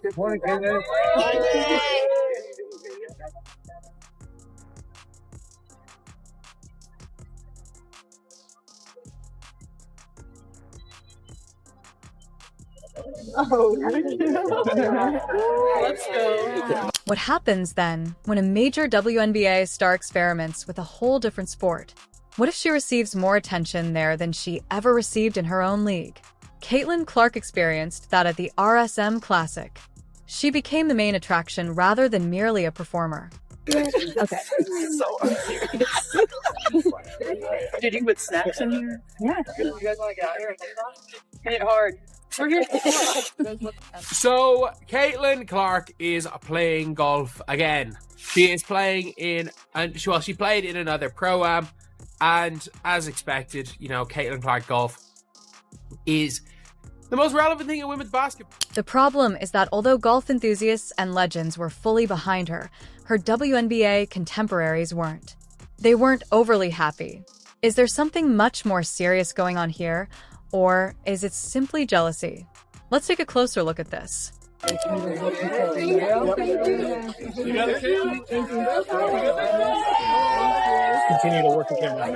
Good morning, Kenneth. Let's go. What happens then when a major WNBA star experiments with a whole different sport? What if she receives more attention there than she ever received in her own league? Caitlin Clark experienced that at the RSM Classic. She became the main attraction rather than merely a performer. Okay. So unserious. Did you put snacks in here? Yeah. You guys want to get out here and hit it hard? We're here. So, Caitlin Clark is playing golf again. She is playing in, she played in another pro-am, and as expected, you know, Caitlin Clark golf is the most relevant thing in women's basketball. The problem is that although golf enthusiasts and legends were fully behind her, her WNBA contemporaries weren't. They weren't overly happy. Is there something much more serious going on here? Or is it simply jealousy? Let's take a closer look at this. Continue to work the camera.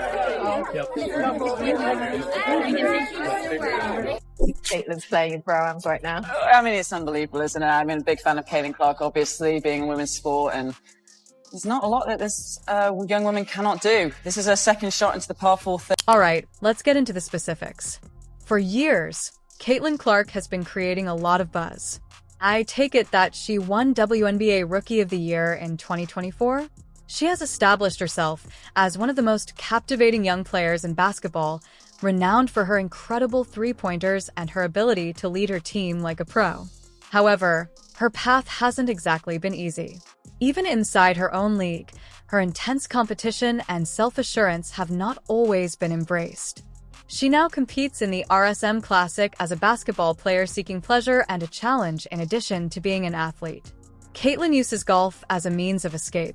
Caitlin's playing in pro-ams right now. I mean, it's unbelievable, isn't it? I'm a big fan of Caitlin Clark, obviously, being a women's sport, and there's not a lot that this young woman cannot do. This is her second shot into the par 4 third. All right, let's get into the specifics. For years, Caitlin Clark has been creating a lot of buzz. I take it that she won WNBA Rookie of the Year in 2024? She has established herself as one of the most captivating young players in basketball, renowned for her incredible three-pointers and her ability to lead her team like a pro. However, her path hasn't exactly been easy. Even inside her own league, her intense competition and self-assurance have not always been embraced. She now competes in the RSM Classic as a basketball player seeking pleasure and a challenge in addition to being an athlete. Caitlin uses golf as a means of escape.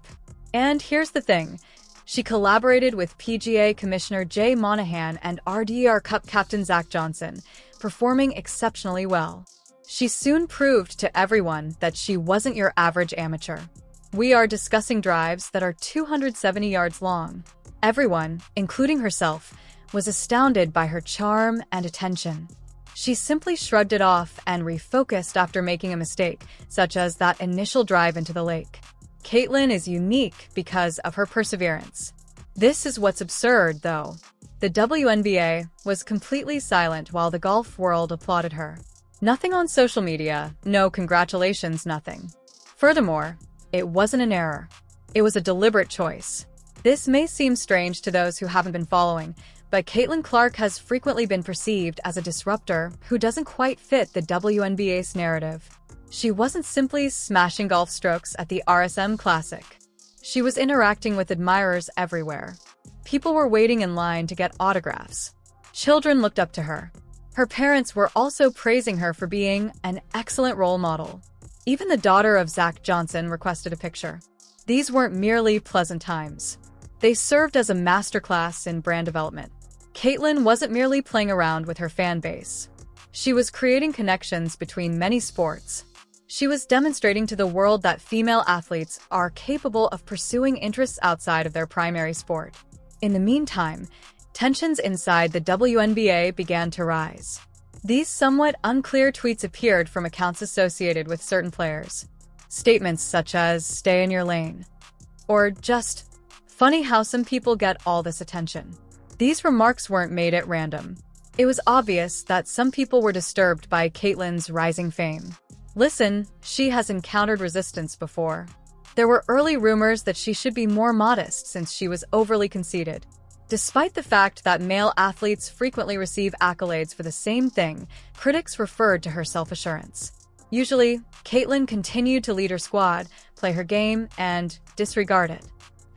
And here's the thing. She collaborated with PGA Commissioner Jay Monahan and RDR Cup captain Zach Johnson, performing exceptionally well. She soon proved to everyone that she wasn't your average amateur. We are discussing drives that are 270 yards long. Everyone, including herself, was astounded by her charm and attention. She simply shrugged it off and refocused after making a mistake, such as that initial drive into the lake. Caitlin is unique because of her perseverance. This is what's absurd, though. The WNBA was completely silent while the golf world applauded her. Nothing on social media, no congratulations, nothing. Furthermore, it wasn't an error. It was a deliberate choice. This may seem strange to those who haven't been following, but Caitlin Clark has frequently been perceived as a disruptor who doesn't quite fit the WNBA's narrative. She wasn't simply smashing golf strokes at the RSM Classic. She was interacting with admirers everywhere. People were waiting in line to get autographs. Children looked up to her. Her parents were also praising her for being an excellent role model. Even the daughter of Zach Johnson requested a picture. These weren't merely pleasant times. They served as a masterclass in brand development. Caitlin wasn't merely playing around with her fan base. She was creating connections between many sports. She was demonstrating to the world that female athletes are capable of pursuing interests outside of their primary sport. In the meantime, tensions inside the WNBA began to rise. These somewhat unclear tweets appeared from accounts associated with certain players. Statements such as, "stay in your lane," or just, "funny how some people get all this attention." These remarks weren't made at random. It was obvious that some people were disturbed by Caitlin's rising fame. Listen, she has encountered resistance before. There were early rumors that she should be more modest since she was overly conceited. Despite the fact that male athletes frequently receive accolades for the same thing, critics referred to her self-assurance. Usually, Caitlin continued to lead her squad, play her game, and disregard it.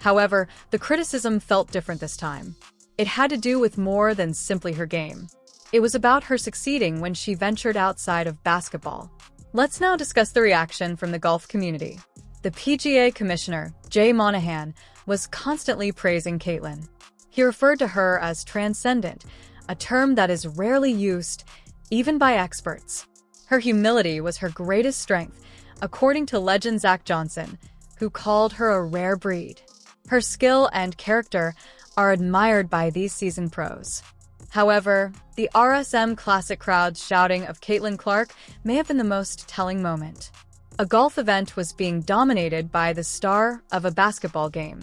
However, the criticism felt different this time. It had to do with more than simply her game. It was about her succeeding when she ventured outside of basketball. Let's now discuss the reaction from the golf community. The PGA Commissioner, Jay Monahan, was constantly praising Caitlin. He referred to her as transcendent, a term that is rarely used, even by experts. Her humility was her greatest strength, according to legend Zach Johnson, who called her a rare breed. Her skill and character are admired by these seasoned pros. However, the RSM Classic crowd's shouting of Caitlin Clark may have been the most telling moment. A golf event was being dominated by the star of a basketball game.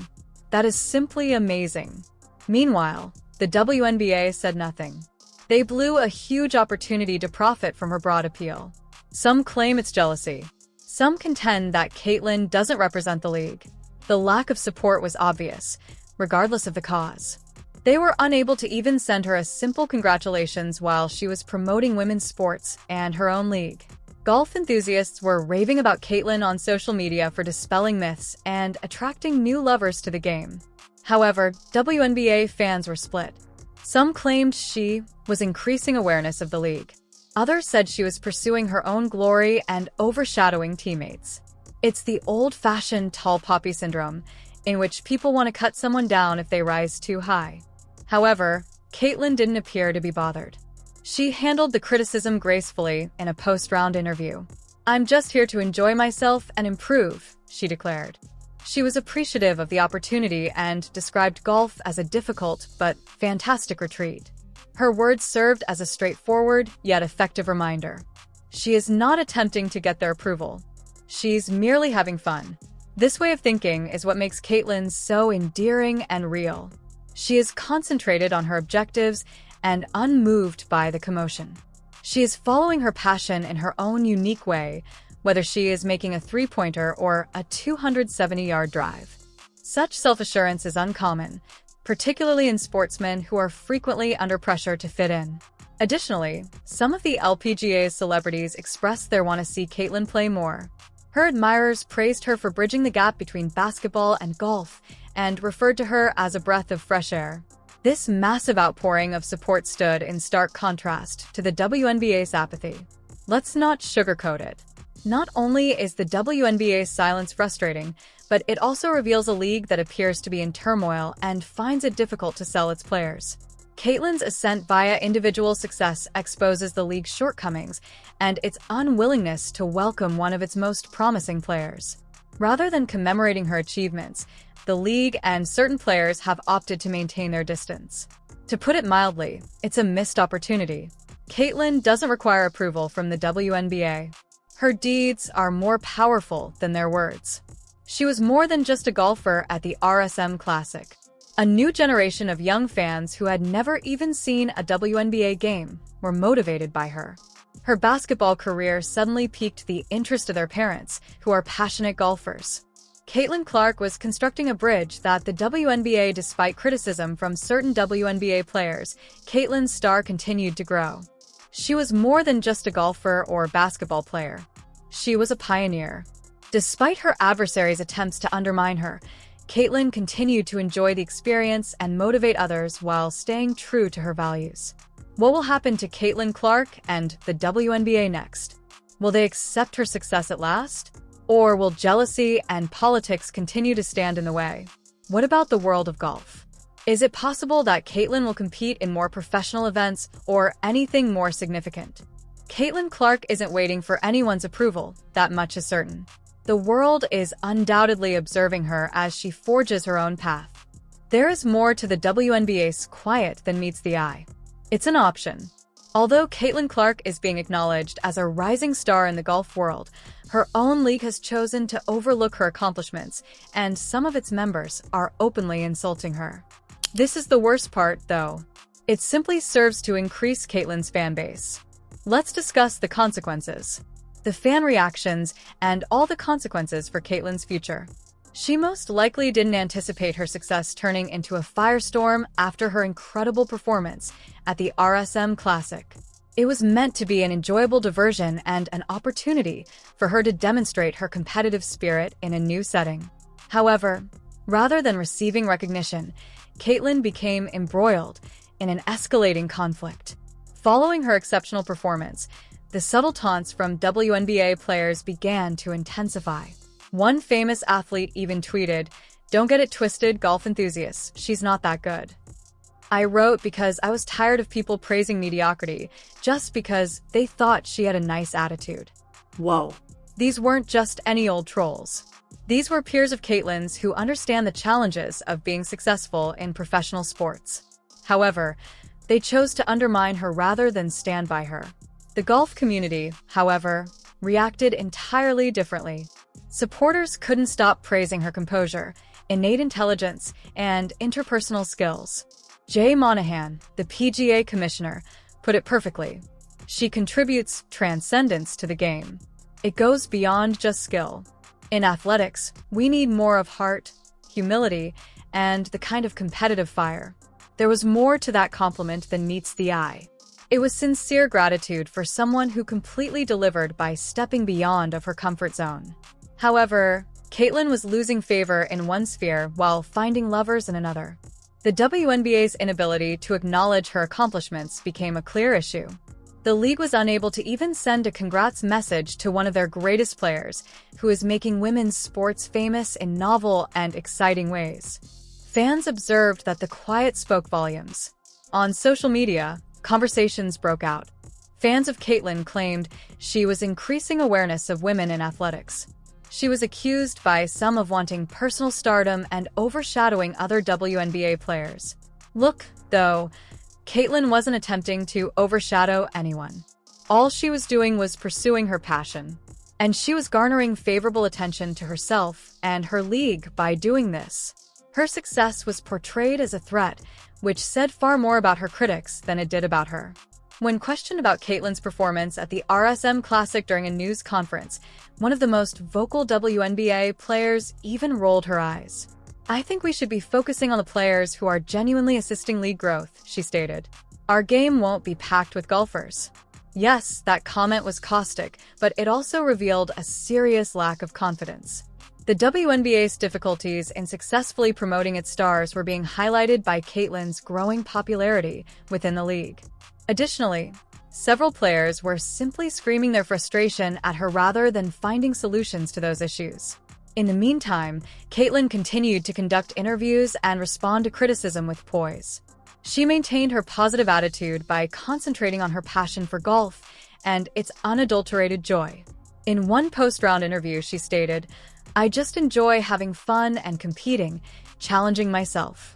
That is simply amazing. Meanwhile, the WNBA said nothing. They blew a huge opportunity to profit from her broad appeal. Some claim it's jealousy. Some contend that Caitlin doesn't represent the league. The lack of support was obvious, regardless of the cause. They were unable to even send her a simple congratulations while she was promoting women's sports and her own league. Golf enthusiasts were raving about Caitlin on social media for dispelling myths and attracting new lovers to the game. However, WNBA fans were split. Some claimed she was increasing awareness of the league. Others said she was pursuing her own glory and overshadowing teammates. It's the old-fashioned tall poppy syndrome, in which people want to cut someone down if they rise too high. However, Caitlin didn't appear to be bothered. She handled the criticism gracefully in a post-round interview. "I'm just here to enjoy myself and improve," she declared. She was appreciative of the opportunity and described golf as a difficult but fantastic retreat. Her words served as a straightforward yet effective reminder. She is not attempting to get their approval. She's merely having fun. This way of thinking is what makes Caitlin so endearing and real. She is concentrated on her objectives and unmoved by the commotion. She is following her passion in her own unique way, whether she is making a three-pointer or a 270-yard drive. Such self-assurance is uncommon, particularly in sportsmen who are frequently under pressure to fit in. Additionally, some of the LPGA's celebrities expressed their want to see Caitlin play more. Her admirers praised her for bridging the gap between basketball and golf and referred to her as a breath of fresh air. This massive outpouring of support stood in stark contrast to the WNBA's apathy. Let's not sugarcoat it. Not only is the WNBA's silence frustrating, but it also reveals a league that appears to be in turmoil and finds it difficult to sell its players. Caitlin's ascent via individual success exposes the league's shortcomings and its unwillingness to welcome one of its most promising players. Rather than commemorating her achievements, the league and certain players have opted to maintain their distance. To put it mildly, it's a missed opportunity. Caitlin doesn't require approval from the WNBA. Her deeds are more powerful than their words. She was more than just a golfer at the RSM Classic. A new generation of young fans who had never even seen a WNBA game were motivated by her. Her basketball career suddenly piqued the interest of their parents, who are passionate golfers. Caitlin Clark was constructing a bridge that the WNBA, despite criticism from certain WNBA players, Caitlin's star continued to grow. She was more than just a golfer or basketball player. She was a pioneer. Despite her adversaries' attempts to undermine her, Caitlin continued to enjoy the experience and motivate others while staying true to her values. What will happen to Caitlin Clark and the WNBA next? Will they accept her success at last? Or will jealousy and politics continue to stand in the way? What about the world of golf? Is it possible that Caitlin will compete in more professional events or anything more significant? Caitlin Clark isn't waiting for anyone's approval, that much is certain. The world is undoubtedly observing her as she forges her own path. There is more to the WNBA's quiet than meets the eye. It's an option. Although Caitlin Clark is being acknowledged as a rising star in the golf world, her own league has chosen to overlook her accomplishments, and some of its members are openly insulting her. This is the worst part, though. It simply serves to increase Caitlin's fan base. Let's discuss the consequences. The fan reactions and all the consequences for Caitlin's future. She most likely didn't anticipate her success turning into a firestorm after her incredible performance at the RSM Classic. It was meant to be an enjoyable diversion and an opportunity for her to demonstrate her competitive spirit in a new setting. However, rather than receiving recognition, Caitlin became embroiled in an escalating conflict. Following her exceptional performance, the subtle taunts from WNBA players began to intensify. One famous athlete even tweeted, "Don't get it twisted, golf enthusiasts, she's not that good." I wrote because I was tired of people praising mediocrity just because they thought she had a nice attitude. Whoa. These weren't just any old trolls. These were peers of Caitlyn's who understand the challenges of being successful in professional sports. However, they chose to undermine her rather than stand by her. The golf community, however, reacted entirely differently. Supporters couldn't stop praising her composure, innate intelligence, and interpersonal skills. Jay Monahan, the PGA Commissioner, put it perfectly. She contributes transcendence to the game. It goes beyond just skill. In athletics, we need more of heart, humility, and the kind of competitive fire. There was more to that compliment than meets the eye. It was sincere gratitude for someone who completely delivered by stepping beyond of her comfort zone. However, Caitlyn was losing favor in one sphere while finding lovers in another. The WNBA's inability to acknowledge her accomplishments became a clear issue. The league was unable to even send a congrats message to one of their greatest players, who is making women's sports famous in novel and exciting ways. Fans observed that the quiet spoke volumes. On social media, conversations broke out. Fans of Caitlyn claimed she was increasing awareness of women in athletics. She was accused by some of wanting personal stardom and overshadowing other WNBA players. Look, though, Caitlyn wasn't attempting to overshadow anyone. All she was doing was pursuing her passion, and she was garnering favorable attention to herself and her league by doing this. Her success was portrayed as a threat, which said far more about her critics than it did about her. When questioned about Caitlyn's performance at the RSM Classic during a news conference, one of the most vocal WNBA players even rolled her eyes. "I think we should be focusing on the players who are genuinely assisting league growth," she stated. "Our game won't be packed with golfers." Yes, that comment was caustic, but it also revealed a serious lack of confidence. The WNBA's difficulties in successfully promoting its stars were being highlighted by Caitlyn's growing popularity within the league. Additionally, several players were simply screaming their frustration at her rather than finding solutions to those issues. In the meantime, Caitlyn continued to conduct interviews and respond to criticism with poise. She maintained her positive attitude by concentrating on her passion for golf and its unadulterated joy. In one post-round interview, she stated, "I just enjoy having fun and competing, challenging myself."